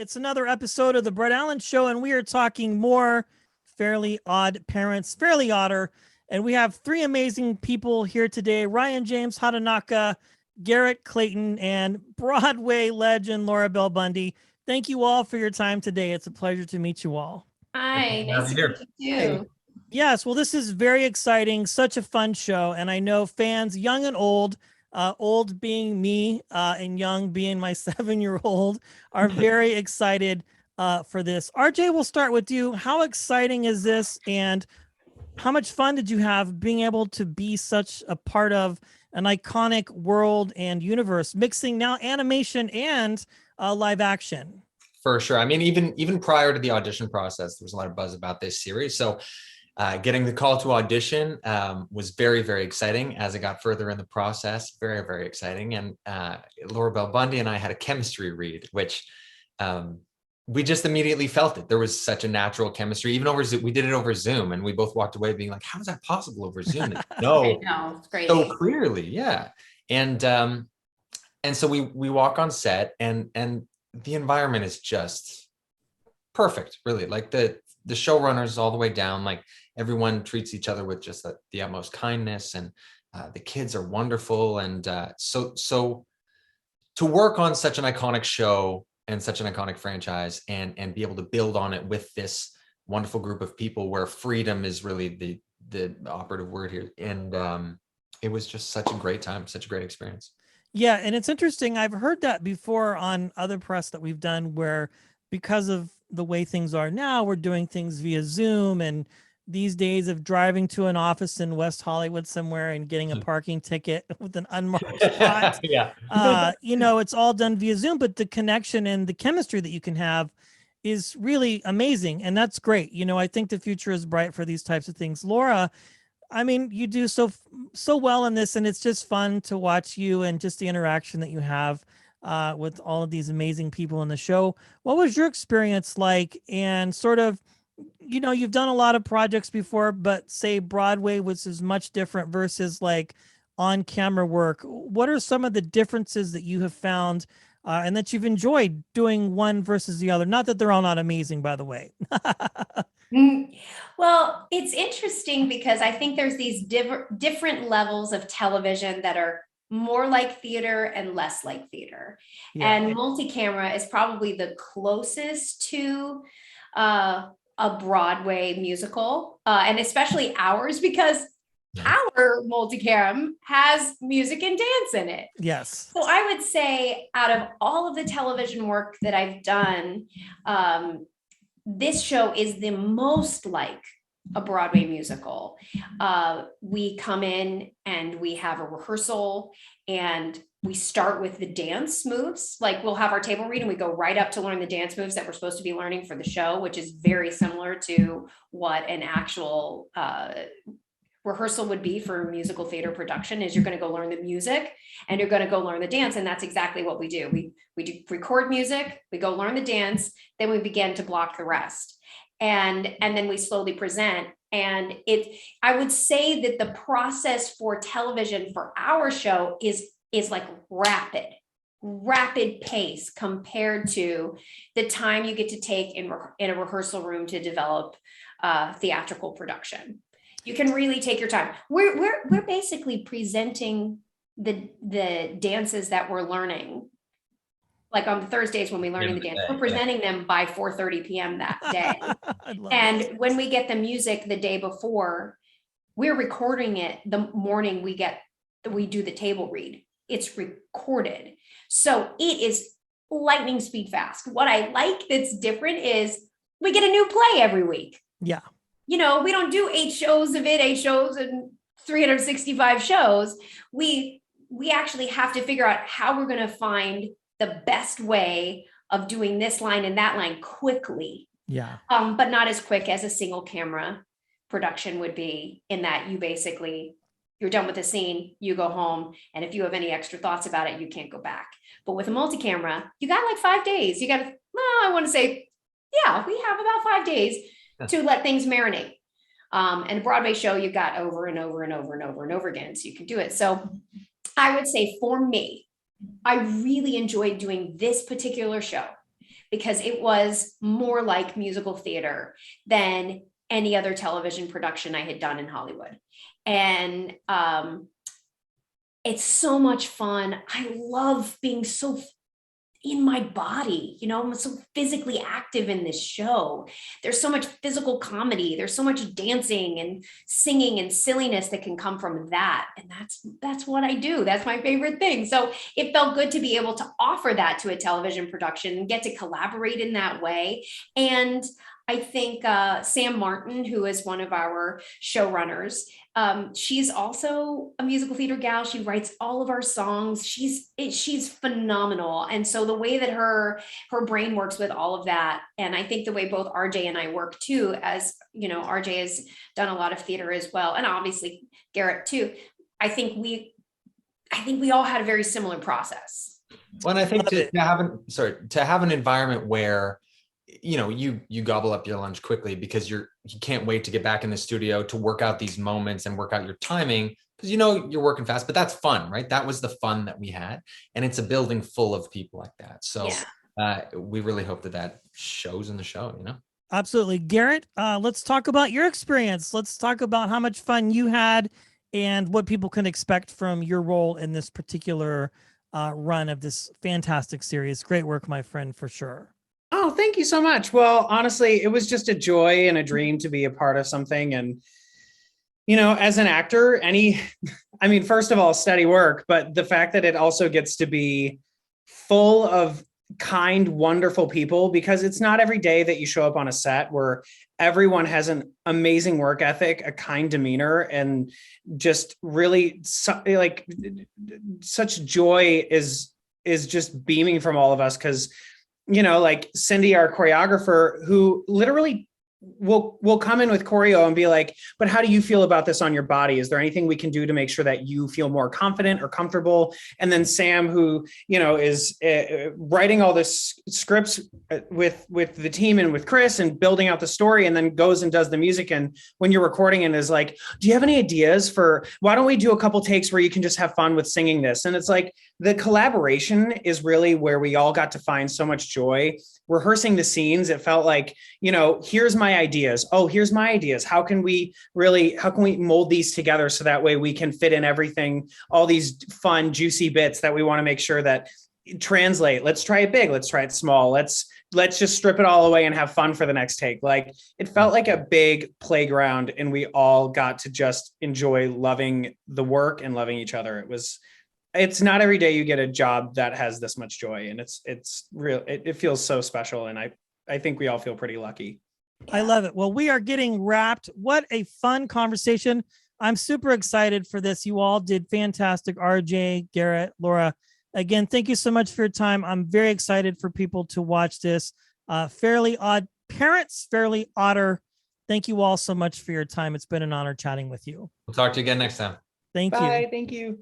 It's another episode of the Brett Allen Show, and we are talking more Fairly Odd Parents, Fairly Odder. And we have three amazing people here today: Ryan James, Hatanaka, Garrett, Clayton, and Broadway legend Laura Bell Bundy. Thank you all for your time today. It's a pleasure to meet you all. Hi, nice to meet you too. Yes, well, this is very exciting, such a fun show. And I know fans, young and old, old being me and young being my 7-year-old, are very excited for this. RJ, we'll start with you. How exciting is this? And how much fun did you have being able to be such a part of an iconic world and universe, mixing now animation and live action? For sure. I mean, even prior to the audition process, there was a lot of buzz about this series. So getting the call to audition was very, very exciting as it got further in the process. Very, very exciting. And Laura Bell Bundy and I had a chemistry read, which we just immediately felt it. There was such a natural chemistry, even over Zoom. We did it over Zoom, and we both walked away being like, how is that possible over Zoom? No, I know, it's crazy. So clearly. Yeah. And so we walk on set, and the environment is just perfect, really. Like the showrunners all the way down, like everyone treats each other with just the utmost kindness, and the kids are wonderful. And so to work on such an iconic show and such an iconic franchise and be able to build on it with this wonderful group of people where freedom is really the operative word here. And it was just such a great time, such a great experience. Yeah, and it's interesting. I've heard that before on other press that we've done, where because of the way things are now, we're doing things via Zoom, and these days of driving to an office in West Hollywood somewhere and getting a parking ticket with an unmarked spot. Yeah. It's all done via Zoom, but the connection and the chemistry that you can have is really amazing. And that's great. I think the future is bright for these types of things. Laura, I mean, you do so well in this, and it's just fun to watch you and just the interaction that you have with all of these amazing people in the show. What was your experience like? And sort of, you've done a lot of projects before, but say Broadway, which is much different versus like on-camera work. What are some of the differences that you have found and that you've enjoyed doing one versus the other? Not that they're all not amazing, by the way. Well, it's interesting because I think there's these different levels of television that are more like theater and less like theater. Yeah. And multi-camera is probably the closest to a Broadway musical, and especially ours, because our multicam has music and dance in it. Yes. So I would say out of all of the television work that I've done, this show is the most like a Broadway musical. We come in and we have a rehearsal, and we start with the dance moves. Like we'll have our table read and we go right up to learn the dance moves that we're supposed to be learning for the show, which is very similar to what an actual rehearsal would be for a musical theater production. Is you're going to go learn the music and you're going to go learn the dance. And that's exactly what we do. We do record music, we go learn the dance, then we begin to block the rest. And then we slowly present. And I would say that the process for television for our show is like rapid pace compared to the time you get to take in a rehearsal room to develop theatrical production. You can really take your time. We're basically presenting the dances that we're learning. Like on the Thursdays when we're learning the dance, we're presenting them by 4:30 p.m. that day. And when we get the music the day before, we're recording it the morning we do the table read. It's recorded. So it is lightning speed fast. What I like that's different is we get a new play every week. Yeah. We don't do 8 shows and 365 shows. We actually have to figure out how we're going to find the best way of doing this line and that line quickly. Yeah. But not as quick as a single camera production would be, in that you're done with the scene, you go home, and if you have any extra thoughts about it, you can't go back. But with a multi-camera, you got like 5 days. You got, I want to say, yeah, we have about 5 days to let things marinate. And a Broadway show, you got over and over and over and over and over again, so you can do it. So I would say for me, I really enjoyed doing this particular show because it was more like musical theater than any other television production I had done in Hollywood. And it's so much fun. I love being so in my body, you know, I'm so physically active in this show. There's so much physical comedy. There's so much dancing and singing and silliness that can come from that. And that's what I do. That's my favorite thing. So it felt good to be able to offer that to a television production and get to collaborate in that way. And I think Sam Martin, who is one of our showrunners, she's also a musical theater gal. She writes all of our songs. She's phenomenal. And so the way that her brain works with all of that, and I think the way both RJ and I work too, as you know, RJ has done a lot of theater as well, and obviously Garrett too. I think we all had a very similar process. Well, and I think to have an environment where, you know, you gobble up your lunch quickly because you can't wait to get back in the studio to work out these moments and work out your timing, because you know you're working fast, but that's fun, right? That was the fun that we had, and it's a building full of people like that. So we really hope that shows in the show, you know. Absolutely. Garrett, let's talk about your experience. Let's talk about how much fun you had and what people can expect from your role in this particular run of this fantastic series. Great work, my friend, for sure. Oh, thank you so much. Well, honestly, it was just a joy and a dream to be a part of something. And, you know, as an actor, first of all, steady work, but the fact that it also gets to be full of kind, wonderful people, because it's not every day that you show up on a set where everyone has an amazing work ethic, a kind demeanor, and just really like such joy is just beaming from all of us. Because, you know, like Cindy, our choreographer, who literally will come in with choreo and be like, but how do you feel about this on your body? Is there anything we can do to make sure that you feel more confident or comfortable? And then Sam, who, you know, is writing all this scripts with the team and with Chris and building out the story, and then goes and does the music. And when you're recording and is like, do you have any ideas for, why don't we do a couple takes where you can just have fun with singing this? And it's like, the collaboration is really where we all got to find so much joy. Rehearsing the scenes, it felt like, you know, here's my ideas. Oh, here's my ideas. How can we mold these together so that way we can fit in everything, all these fun, juicy bits that we want to make sure that translate. Let's try it big. Let's try it small. Let's just strip it all away and have fun for the next take. Like, it felt like a big playground, and we all got to just enjoy loving the work and loving each other. It's not every day you get a job that has this much joy, and it's real. It feels so special. And I think we all feel pretty lucky. I love it. Well, we are getting wrapped. What a fun conversation. I'm super excited for this. You all did fantastic. RJ, Garrett, Laura, again, thank you so much for your time. I'm very excited for people to watch this. Fairly Odd Parents, Fairly Odder. Thank you all so much for your time. It's been an honor chatting with you. We'll talk to you again next time. Thank you. Bye. Thank you.